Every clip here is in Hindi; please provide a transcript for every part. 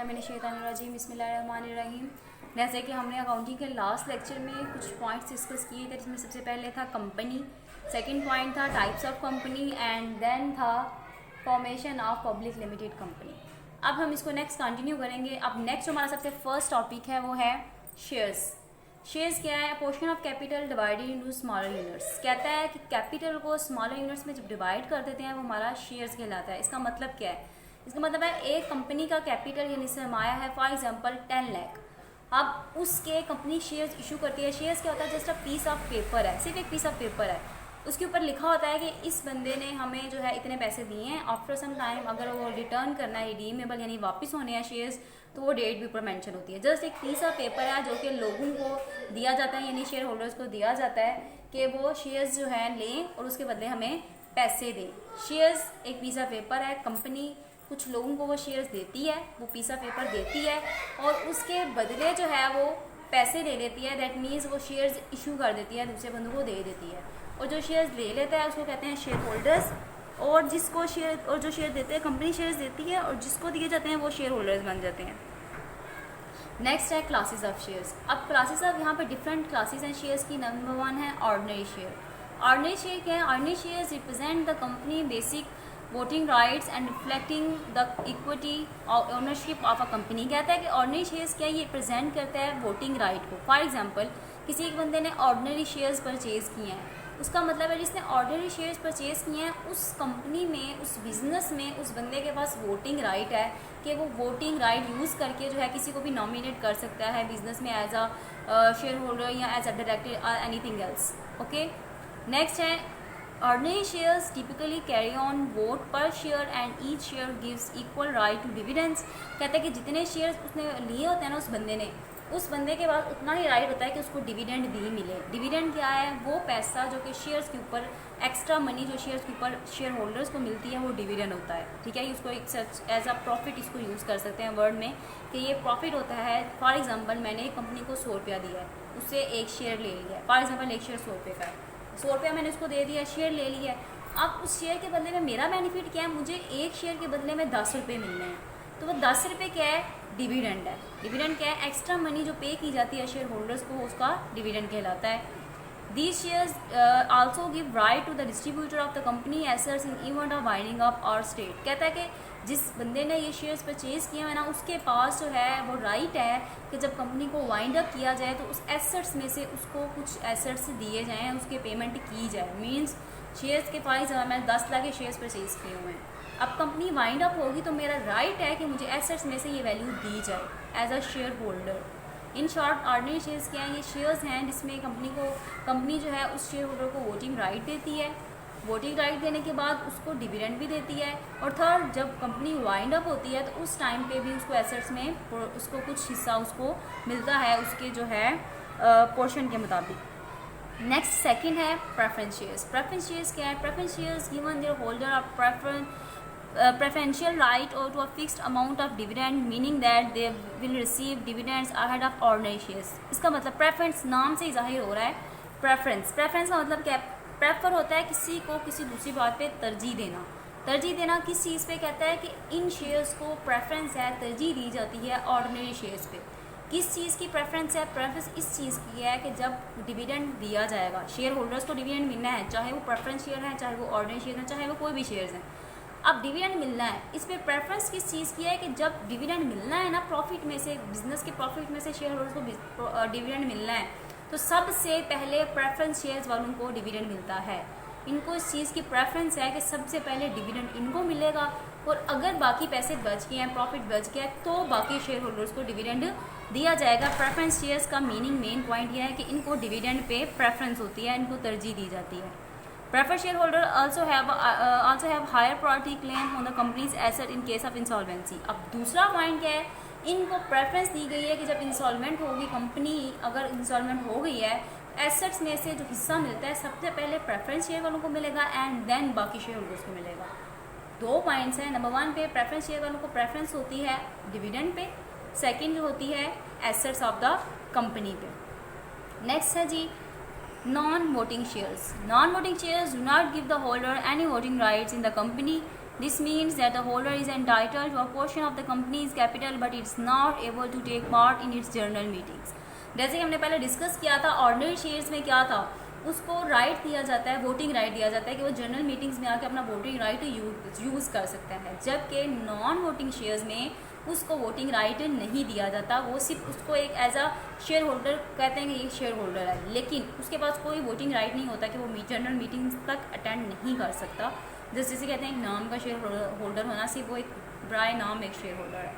बिस्मिल्लाहिर्रहमानिर्रहीम बिस्मिल्लाहिर्रहमानिर्रहीम। जैसे कि हमने अकाउंटिंग के लास्ट लेक्चर में कुछ पॉइंट्स डिस्कस किए थे, जिसमें सबसे पहले था कंपनी, सेकंड पॉइंट था types of company and then था formation of public limited company. अब हम इसको नेक्स्ट कंटिन्यू करेंगे। अब नेक्स्ट हमारा सबसे फर्स्ट टॉपिक है वो है शेयर्स। शेयर्स क्या है? Portion of capital divided into smaller units. कहता है कि कैपिटल को स्मॉलर यूनिट्स में जब डिवाइड कर देते हैं वो हमारा शेयर्स कहलाता है। इसका मतलब क्या है? इसका मतलब है एक कंपनी का कैपिटल यानी सरमाया है फॉर एग्जांपल 10 लाख। अब उसके कंपनी शेयर्स इशू करती है। शेयर्स क्या होता है? Just a piece of paper है, सिर्फ एक पीस ऑफ पेपर है। उसके ऊपर लिखा होता है कि इस बंदे ने हमें जो है इतने पैसे दिए हैं, आफ्टर सम टाइम अगर वो रिटर्न करना है रिडीमेबल यानी वापस होने हैं शेयर्स, तो वो डेट भी ऊपर मेंशन होती है। जस्ट एक पीस ऑफ पेपर है जो कि लोगों को दिया जाता है यानी शेयर होल्डर्स को दिया जाता है कि वो शेयर्स जो है लें और उसके बदले हमें पैसे दें। शेयर्स एक पीस ऑफ पेपर है, कंपनी कुछ लोगों को वो शेयर्स देती है, वो पीस ऑफ पेपर देती है और उसके बदले जो है वो पैसे ले लेती है। दैट मीन्स वो शेयर्स इशू कर देती है, दूसरे बंदों को दे देती है। और जो शेयर्स ले लेता है उसको कहते हैं शेयर होल्डर्स, और जिसको शेयर और जो शेयर देते हैं कंपनी शेयर्स देती है और जिसको दिए जाते हैं वो शेयर होल्डर्स बन जाते हैं। नेक्स्ट है क्लासेस ऑफ शेयर्स। अब क्लासेस ऑफ यहाँ पे डिफरेंट क्लासेस हैं शेयर्स की। नंबर 1 है ऑर्डिनरी शेयर। ऑर्डिनरी शेयर क्या है? Ordinary shares represent the company basic voting rights and reflecting the equity ownership of a company. कहता है कि ऑर्डिनरी शेयर्स क्या, ये रिप्रेजेंट करता है वोटिंग राइट को। फॉर एग्जांपल किसी एक बंदे ने ऑर्डिनरी शेयर्स परचेज किए हैं, उसका मतलब है जिसने ऑर्डिनरी शेयर्स परचेज किए हैं उस कंपनी में, उस बिजनेस में उस बंदे के पास वोटिंग राइट है कि वो वोटिंग राइट यूज़ करके जो है किसी को भी नॉमिनेट कर सकता है बिजनेस में एज अ शेयर होल्डर या एज अ डायरेक्टर और एनीथिंग एल्स। ओके, नेक्स्ट है ordinary shares typically carry on vote per share and each share gives equal right to dividends। कहते हैं कि जितने शेयर्स उसने लिए होते हैं ना उस बंदे के पास उतना ही राइट होता है कि उसको डिविडेंड भी मिले। डिविडेंड क्या है? वो पैसा जो कि शेयर्स के ऊपर एक्स्ट्रा मनी जो शेयर्स के ऊपर शेयर होल्डर्स को मिलती है वो डिविडेंड होता है। ठीक है, उसको एक एज अ प्रॉफिट इसको यूज़ कर सकते हैं वर्ड में कि ये प्रॉफिट होता है। फॉर एग्जाम्पल मैंने एक कंपनी को 100 रुपया दिया है, उससे एक शेयर ले लिया है। फॉर एग्जाम्पल एक शेयर 100 रुपये का है, 100 रुपया मैंने उसको दे दिया, शेयर ले लिया है। अब उस शेयर के बदले में मेरा बेनिफिट क्या है? मुझे एक शेयर के बदले में 10 रुपये मिलने हैं। तो वो 10 रुपये क्या है? डिविडेंड है। डिविडेंड क्या है? एक्स्ट्रा मनी जो पे की जाती है शेयर होल्डर्स को, उसका डिविडेंड कहलाता है। These shares also give right to the distributor of the company assets in event of winding up or state. कहता है कि जिस बंदे ने ये शेयर्स परचेज किए हैं ना, उसके पास जो है वो राइट है कि जब कंपनी को वाइंड अप किया जाए तो उस एसेट्स में से उसको कुछ एसेट्स दिए जाएँ, उसके पेमेंट की जाए। मीन्स शेयर्स के प्राइस मैंने 10 लाख के शेयर्स परचेज किए हुए हैं, अब कंपनी वाइंड अप होगी तो मेरा राइट है कि मुझे एसेट्स में से ये वैल्यू दी जाए as a share holder. In short ordinary shares क्या हैं? ये शेयर्स हैं जिसमें कंपनी जो है उस शेयर होल्डर को वोटिंग राइट देती है। वोटिंग राइट देने के बाद उसको डिविडेंड भी देती है। और थर्ड, जब कंपनी वाइंड अप होती है तो उस टाइम पे भी उसको एसेट्स में उसको कुछ हिस्सा उसको मिलता है उसके जो है पोर्शन के मुताबिक। नेक्स्ट सेकंड है प्रेफरेंस शेयर्स। प्रेफरेंस शेयर्स क्या है? Preference shares given their holder of preferential right or to a fixed amount of dividend, meaning that they will receive dividends ahead of ordinary shares। इसका मतलब प्रेफरेंस नाम से ही जाहिर हो रहा है। प्रेफरेंस का मतलब क्या है? प्रेफर होता है किसी को किसी दूसरी बात पे तरजीह देना। तरजीह देना किस चीज़ पे? कहता है कि इन शेयर्स को प्रेफरेंस है, तरजीह दी जाती है ऑर्डिनरी शेयर्स पे। किस चीज़ की प्रेफरेंस है? प्रेफरेंस इस चीज़ की है कि जब डिविडेंड दिया जाएगा, शेयर होल्डर्स को डिविडेंड मिलना है, चाहे वो प्रेफरेंस शेयर है, चाहे वो ऑर्डिनरी शेयर है, चाहे वो कोई भी शेयर्स हैं। अब डिविडेंड मिलना है, इस पर प्रेफरेंस किस चीज़ की है कि जब डिविडेंड मिलना है ना प्रॉफिट में से, बिजनेस के प्रॉफिट में से शेयर होल्डर्स को डिविडेंड मिलना है, तो सबसे पहले प्रेफरेंस शेयर्स वालों को डिविडेंड मिलता है। इनको इस चीज़ की प्रेफरेंस है कि सबसे पहले डिविडेंड इनको मिलेगा और अगर बाकी पैसे बच गए हैं, प्रॉफिट बच गया है, तो बाकी शेयर होल्डर्स को डिविडेंड दिया जाएगा। प्रेफरेंस शेयर्स का मीनिंग मेन पॉइंट यह है कि इनको डिविडेंड पे प्रेफरेंस होती है, इनको तरजीह दी जाती है। Preferred shareholder also have higher priority claim on the company's asset in case of insolvency। अब दूसरा पॉइंट क्या है? इनको प्रेफरेंस दी गई है कि जब इंसॉल्वेंट होगी कंपनी, अगर इंसॉल्वेंट हो गई है, एसेट्स में से जो हिस्सा मिलता है सबसे पहले प्रेफरेंस शेयर वालों को मिलेगा एंड देन बाकी शेयर होल्डर्स को मिलेगा। 2 पॉइंट्स हैं। नंबर 1 पे प्रेफरेंस शेयर वालों को प्रेफरेंस होती है डिविडेंड पे, सेकेंड जो होती है एसेट्स ऑफ द कंपनी पे। नेक्स्ट है जी non-voting shares। Non-voting shares do not give the holder any voting rights in the company This means that the holder is entitled to a portion of the company's capital but it's not able to take part in its general meetings. जैसे कि हमने पहले डिस्कस किया था, ऑर्डिनरी शेयर्स में क्या था, उसको राइट दिया जाता है, वोटिंग राइट दिया जाता है कि वो जनरल मीटिंग्स में आके अपना वोटिंग राइट यूज़ कर सकता है, जबकि नॉन वोटिंग शेयर्स में उसको वोटिंग राइट नहीं दिया जाता। वो सिर्फ उसको एक एज अ शेयर होल्डर कहते हैं कि ये शेयर होल्डर है, लेकिन उसके पास कोई वोटिंग राइट नहीं होता कि वो जनरल मीटिंग्स तक अटेंड नहीं कर सकता। जैसे कहते हैं नाम का शेयर होल्डर होना, सिर्फ वो एक ब्राय नाम एक शेयर होल्डर है।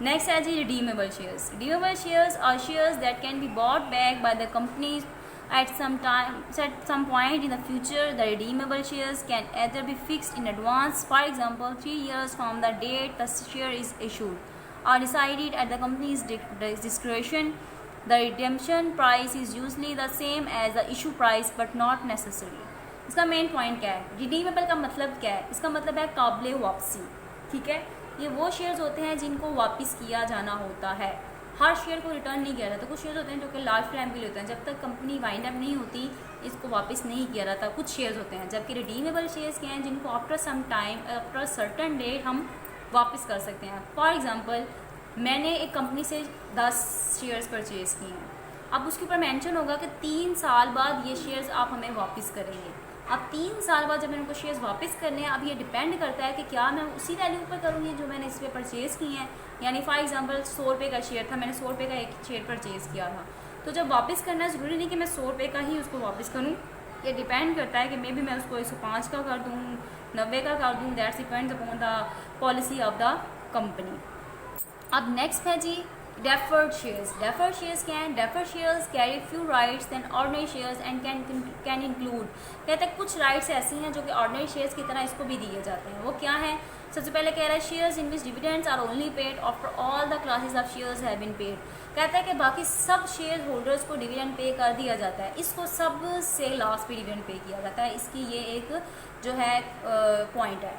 नेक्स्ट है जी redeemable shares. Redeemable shares are shares that can be bought back by the company at some point in the future. The redeemable shares can either be fixed in advance, for example 3 years from the date the share is issued, or decided at the company's discretion. The redemption price is usually the same as the issue price but not necessarily. इसका मेन पॉइंट क्या है? रिडीमेबल का मतलब क्या है? इसका मतलब है काबिले वापसी। ठीक है, ये वो शेयर्स होते हैं जिनको वापस किया जाना होता है। हर शेयर को रिटर्न नहीं किया जाता। कुछ शेयर्स होते हैं जो कि लार्ज टाइम के लिए होते हैं, जब तक कंपनी वाइंड अप नहीं होती इसको वापस नहीं किया जाता। कुछ शेयर्स होते हैं, जबकि रिडीमेबल शेयर्स के हैं जिनको after some time, after certain date हम वापस कर सकते हैं। फॉर एग्जांपल मैंने एक कंपनी से 10 शेयर्स परचेज़ किए हैं, अब उसके ऊपर मेंशन होगा कि 3 साल बाद ये शेयर्स आप हमें वापस करेंगे। अब 3 साल बाद जब मैंने उनको शेयर्स वापस करने हैं, अब ये डिपेंड करता है कि क्या मैं उसी वैल्यू पर करूँगी जो मैंने इस पर परचेज़ किए हैं। यानी फॉर एग्जांपल 100 रुपये का शेयर था, मैंने 100 रुपये का एक शेयर परचेज़ किया था, तो जब वापस करना है ज़रूरी नहीं कि मैं 100 रुपये का ही उसको वापस करूँ। ये डिपेंड करता है कि मे बी मैं उसको 105 का कर दूँ, 90 का कर दूँ, that's depends upon the policy of the company. अब नेक्स्ट है जी डेफर्ड शेयर्स। डेफर्ड शेयर्स क्या हैं? Deferred shares carry few rights than ordinary shares and can include, कहते हैं कुछ राइट्स ऐसी हैं जो कि ऑर्डिनरी शेयर्स की तरह इसको भी दिए जाते हैं। वो क्या है? सबसे पहले कह रहा है shares in which dividends are only paid after all the classes of shares have been paid. कहता है कि बाकी सब शेयर होल्डर्स को डिविडेंड पे कर दिया जाता है, इसको सबसे लास्ट पे डिविडेंड पे किया जाता है। इसकी ये एक जो है पॉइंट है।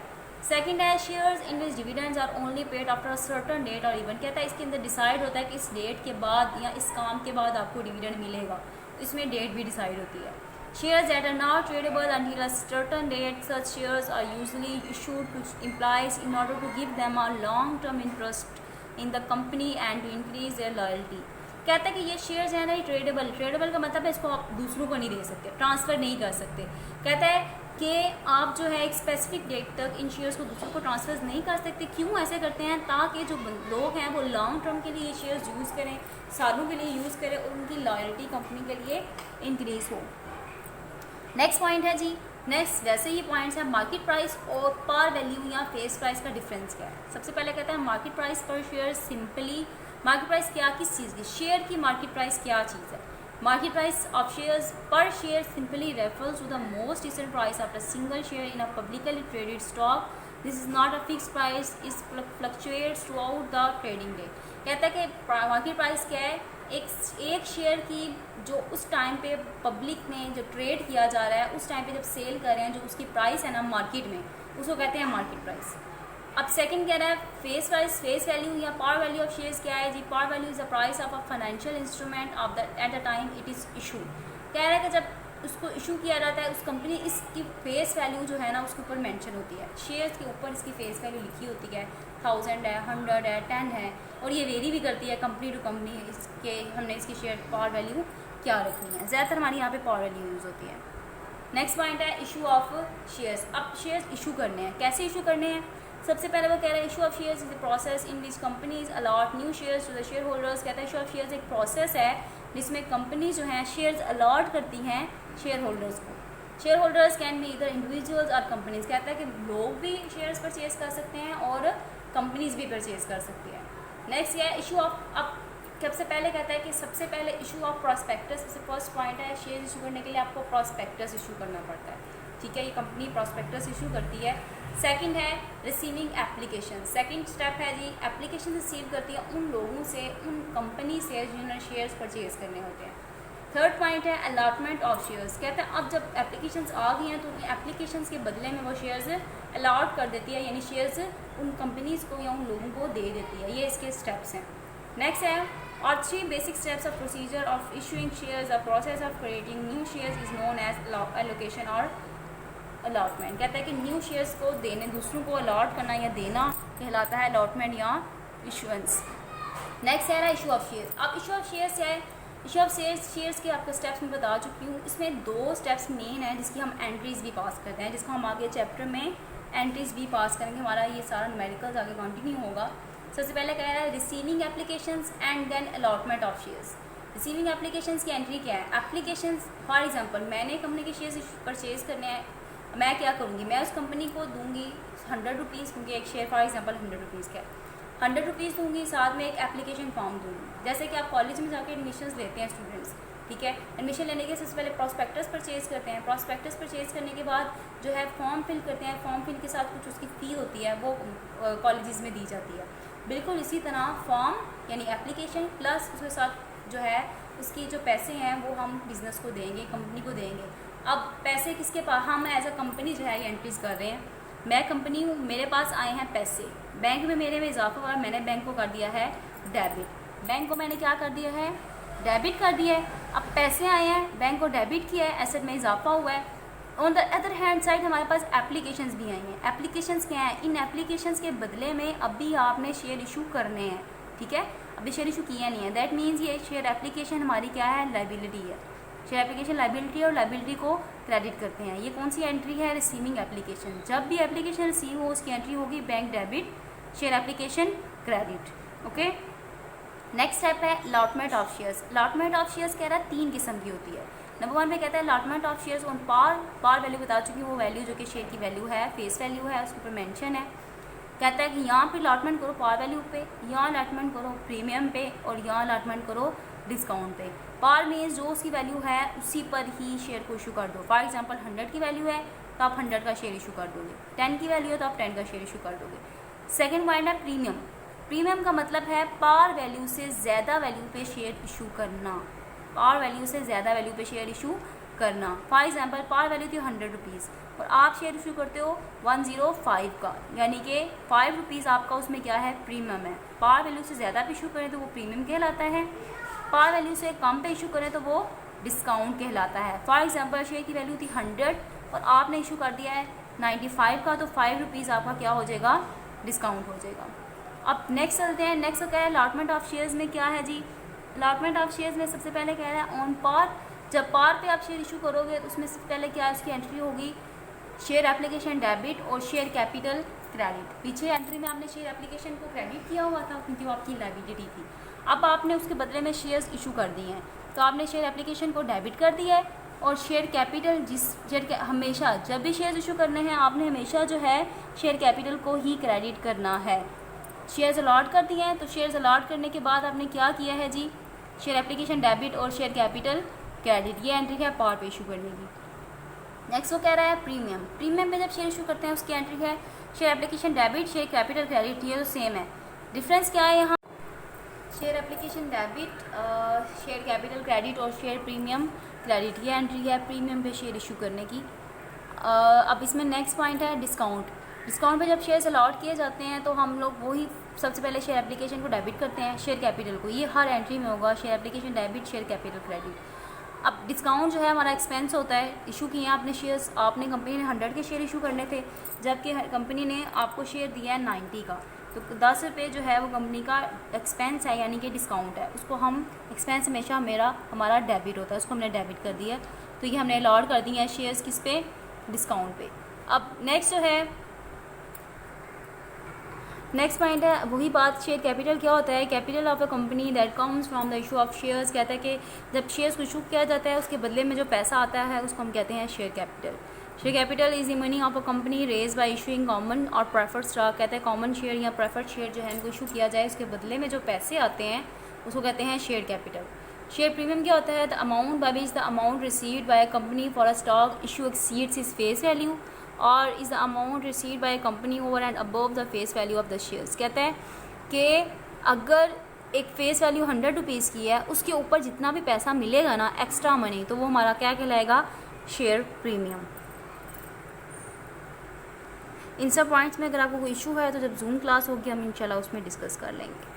सेकंड है shares in which dividends are only paid after a certain date और इवन, कहता है इसके अंदर डिसाइड होता है कि इस डेट के बाद या इस काम के बाद आपको डिविडेंड मिलेगा, इसमें डेट भी डिसाइड होती है। Shares that are not tradable until a certain date, such shares are usually issued to employees in order to give them a long-term interest in the company and to increase their loyalty. कहता है कि ये शेयर्स हैं ना ट्रेडेबल। ट्रेडेबल का मतलब है इसको आप दूसरों को नहीं दे सकते, ट्रांसफ़र नहीं कर सकते। कहता है कि आप जो है एक स्पेसिफिक डेट तक इन शेयर्स को दूसरों को ट्रांसफ़र नहीं कर सकते। क्यों ऐसे करते हैं? ताकि जो लोग हैं वो लॉन्ग टर्म के लिए ये शेयर्स यूज़ करें, सालों के लिए यूज़ करें और उनकी लॉयल्टी कंपनी के लिए इंक्रीज़ हो। नेक्स्ट पॉइंट है जी, नेक्स्ट जैसे ये पॉइंट्स हैं मार्केट प्राइस और पार वैल्यू या फेस प्राइस का डिफरेंस क्या है। सबसे पहले कहते हैं मार्केट प्राइस पर शेयर। सिंपली मार्केट प्राइस क्या, किस चीज़ की? शेयर की मार्केट प्राइस क्या चीज़ है? Market price of shares per share simply refers to the most recent price of a single share in a publicly traded stock. This is not a fix price, is fluctuates throughout the trading day. कहता है कि मार्केट प्राइस क्या है? एक शेयर की जो उस टाइम पे पब्लिक में जो ट्रेड किया जा रहा है, उस टाइम पे जब सेल कर रहे हैं, जो उसकी प्राइस है ना मार्केट में, उसको कहते हैं मार्केट प्राइस। अब सेकंड कह रहा है फेस प्राइस, फेस वैल्यू या पार वैल्यू ऑफ शेयर्स क्या है जी? Par value is the price of a financial instrument of the at the time it is issue. कह रहा है कि जब उसको इशू किया जाता है उस कंपनी, इसकी फेस वैल्यू जो है ना उसके ऊपर मेंशन होती है। शेयर्स के ऊपर इसकी फेस वैल्यू लिखी होती है, 1000 है, 100 है, 10 है, और ये वेरी भी करती है कंपनी टू कंपनी इसके हमने इसकी शेयर पार वैल्यू क्या रखनी है। ज़्यादातर हमारी यहाँ पे पार वैल्यू यूज़ होती है। नेक्स्ट पॉइंट है इशू ऑफ शेयर्स। अब शेयर्स इशू करने हैं, कैसे इशू करने हैं? सबसे पहले वो कह रहा है issue of shares is the process in which companies allot new shares to the share holders. कहता है इशू ऑफ शेयर्स एक प्रोसेस है जिसमें कंपनी जो हैं शेयर्स अलॉट करती हैं शेयर होल्डर्स को। Share holders can be either individuals or companies. कहता है कि लोग भी शेयर्स परचेज कर सकते हैं और कंपनीज भी परचेज कर सकती है। नेक्स्ट ये इशू ऑफ, अब सबसे पहले कहता है कि सबसे पहले इशू ऑफ प्रॉस्पेक्टस। सबसे फर्स्ट पॉइंट है शेयर इशू करने के लिए आपको प्रॉस्पेक्टस इशू करना पड़ता है। ठीक है, ये कंपनी प्रॉस्पेक्टस इशू करती है। सेकंड है रिसीविंग एप्लीकेशन। सेकंड स्टेप है जी एप्लीकेशन रिसीव करती है उन लोगों से, उन कंपनी से जिन्होंने शेयर्स परचेज करने होते हैं। थर्ड पॉइंट है अलॉटमेंट ऑफ शेयर्स। कहते हैं अब जब एप्लीकेशंस आ गई हैं तो एप्लीकेशंस के बदले में वो शेयर्स अलॉट कर देती है, यानी शेयर्स उन कंपनीज़ को या उन लोगों को दे देती है। ये इसके स्टेप्स हैं। नेक्स्ट है और 3 basic steps of procedure of issuing shares. The process of creating new shares is known as allocation or allotment. कहता है कि न्यू शेयर्स को देने, दूसरों को अलॉट करना या देना कहलाता है अलॉटमेंट या इशुएंस। नेक्स्ट है इशू ऑफ शेयर्स। अब इशू ऑफ शेयर्स है, इशू ऑफ शेयर्स के आपको स्टेप्स मैं बता चुकी हूँ। इसमें 2 स्टेप्स मेन है जिसकी हम एंट्रीज भी पास करते हैं, जिसको हम आगे चैप्टर में एंट्रीज भी पास करेंगे। हमारा ये सारा न्यूमेरिकल्स आगे कंटिन्यू होगा। सबसे पहले कह रहा है receiving applications and then allotment of shares. Receiving applications की एंट्री क्या है? एप्लीकेशंस फॉर एग्जांपल मैंने कंपनी के शेयर्स परचेज करने हैं, मैं क्या करूँगी, मैं उस कंपनी को दूंगी 100 रुपीज़, क्योंकि एक शेयर फॉर एग्जांपल 100 रुपीज़ का है, 100 रुपीज़ दूँगी, साथ में एक एप्लीकेशन फॉर्म दूँगी। जैसे कि आप कॉलेज में जाकर एडमिशन्स लेते हैं स्टूडेंट्स, ठीक है, एडमिशन लेने के सबसे पहले प्रॉस्पेक्टस परचेज़ करते हैं। प्रॉस्पेक्टस परचेज़ करने के बाद जो है फॉर्म फिल करते हैं, फॉर्म फिल के साथ कुछ उसकी फ़ी होती है, वो कॉलेजेस में दी जाती है। बिल्कुल इसी तरह फॉर्म यानी एप्लीकेशन प्लस उसके साथ जो है उसकी जो पैसे हैं वो हम बिज़नेस को देंगे, कंपनी को देंगे। अब पैसे किसके पास, हम एज अ कंपनी जो है ये एंट्रीज कर रहे हैं। मैं कंपनी हूँ, मेरे पास आए हैं पैसे, बैंक में मेरे में इजाफा हुआ, मैंने बैंक को कर दिया है डेबिट। बैंक को मैंने क्या कर दिया है? डेबिट कर दिया है। अब पैसे आए हैं, बैंक को डेबिट किया है, एसेट में इजाफा हुआ है। On the other hand side हमारे पास एप्लीकेशंस भी आई हैं। एप्लीकेशंस क्या हैं? इन एप्लीकेशंस के बदले में अभी आपने शेयर इशू करने हैं, ठीक है, अभी शेयर इशू किया नहीं है। दैट मीन्स ये शेयर एप्लीकेशन हमारी क्या है? लाइबिलिटी है। शेयर एप्लीकेशन लाइबिलिटी और लाइबिलिटी को क्रेडिट करते हैं। ये कौन सी एंट्री है? Receiving application. जब भी एप्लीकेशन रिसीव हो उसकी एंट्री होगी bank debit, share application credit. Okay, next step है allotment of shares. Allotment of shares कह रहा है 3 किस्म की होती है। नंबर 1 पे कहता है allotment of shares on par value बता चुकी हूँ, वो वैल्यू जो कि शेयर की वैल्यू है, फेस वैल्यू है, उसके ऊपर मेंशन है। कहता है कि यहाँ पे अलॉटमेंट करो पार वैल्यू पे, यहाँ अलॉटमेंट करो प्रीमियम पे और यहाँ अलॉटमेंट करो डिस्काउंट पे। पार मीन्स जो उसकी वैल्यू है उसी पर ही शेयर को इशू कर दो। फॉर एग्जांपल 100 की वैल्यू है तो आप 100 का शेयर इशू कर दोगे, 10 की वैल्यू है तो आप 10 का शेयर इशू कर दोगे। सेकंड पॉइंट है प्रीमियम। प्रीमियम का मतलब है पार वैल्यू से ज़्यादा वैल्यू पे शेयर इशू करना, पार वैल्यू से ज़्यादा वैल्यू पे शेयर इशू करना। फॉर एग्जांपल पार वैल्यू थी 100 रुपीज़ और आप शेयर इशू करते हो 105 का, यानी कि 5 रुपीज़ आपका उसमें क्या है? प्रीमियम है। पार वैल्यू से ज़्यादा पे इशू करें तो वो प्रीमियम कहलाता है, पार वैल्यू से कम पे इशू करें तो वो डिस्काउंट कहलाता है। फॉर एग्जांपल शेयर की वैल्यू थी 100 और आपने इशू कर दिया है 95 का, तो 5 रुपीज़ आपका क्या हो जाएगा? डिस्काउंट हो जाएगा। अब नेक्स्ट चलते हैं। नेक्स्ट क्या है? अलॉटमेंट ऑफ शेयर्स में क्या है जी? अलॉटमेंट ऑफ शेयर्स में सबसे पहले कह रहा है ऑन पार। जब पार पे आप शेयर इशू करोगे तो उसमें सबसे पहले क्या है? उसकी एंट्री होगी शेयर एप्लीकेशन डेबिट और शेयर कैपिटल क्रेडिट। पीछे एंट्री में आपने शेयर एप्लीकेशन को क्रेडिट किया हुआ था क्योंकि वो आपकी लायबिलिटी थी। अब आपने उसके बदले में शेयर्स इशू कर दिए हैं तो आपने शेयर एप्लीकेशन को डेबिट कर दिया है और शेयर कैपिटल, जिस शेयर के हमेशा जब भी शेयर इशू करने हैं आपने हमेशा जो है शेयर कैपिटल को ही क्रेडिट करना है। शेयर्स अलॉट कर दिए हैं तो शेयर्स अलॉट करने के बाद आपने क्या किया है जी? शेयर एप्लीकेशन डेबिट और शेयर कैपिटल क्रेडिट, ये एंट्री है पार पे इशू करने की। नेक्स्ट वो कह रहा है प्रीमियम। प्रीमियम पे जब शेयर इशू करते हैं उसकी एंट्री है share application debit, share capital credit. ये तो सेम है, डिफरेंस क्या है यहाँ? Share application debit, share capital credit और शेयर प्रीमियम क्रेडिट, ये एंट्री है प्रीमियम पे शेयर इशू करने की। अब इसमें नेक्स्ट पॉइंट है डिस्काउंट। डिस्काउंट पे जब शेयर्स अलॉट किए जाते हैं तो हम लोग वही सबसे पहले शेयर एप्लीकेशन को डेबिट करते हैं, शेयर कैपिटल को। ये हर एंट्री में होगा, share application debit, share capital credit. अब डिस्काउंट जो है हमारा एक्सपेंस होता है। इशू किए हैं आपने शेयर्स, आपने कंपनी ने 100 के शेयर इशू करने थे जबकि कंपनी ने आपको शेयर दिया है 90 का, तो 10 रुपये जो है वो कंपनी का एक्सपेंस है यानी कि डिस्काउंट है। उसको हम एक्सपेंस हमेशा हमारा डेबिट होता है, उसको हमने डेबिट कर दिया, तो ये हमने अलॉट कर दिए हैं शेयर्स किस पे? डिस्काउंट पे। अब नेक्स्ट जो है नेक्स्ट पॉइंट है वही बात, शेयर कैपिटल क्या होता है? Capital of a company that comes from the issue of shares. कहता है कि जब शेयर्स को इशू किया जाता है उसके बदले में जो पैसा आता है उसको हम कहते हैं share capital. Share capital is the money of a company raise by issuing common or preferred stock. कहते हैं कॉमन शेयर या प्रेफर्ड शेयर जो है इनको इशू किया जाए उसके बदले में जो पैसे आते हैं उसको कहते हैं शेयर कैपिटल। शेयर प्रीमियम क्या होता है? The amount by which the amount received by a company for a stock issue exceeds is face value और is the amount received by company over and above the face value of the shares. कहता है कि अगर एक फेस वैल्यू 100 रुपीज़ की है उसके ऊपर जितना भी पैसा मिलेगा ना एक्स्ट्रा मनी, तो वो हमारा क्या कहलाएगा? Share premium. इन सब पॉइंट्स में अगर आपको कोई इशू है तो जब जूम क्लास होगी हम इंशाल्लाह उसमें डिस्कस कर लेंगे।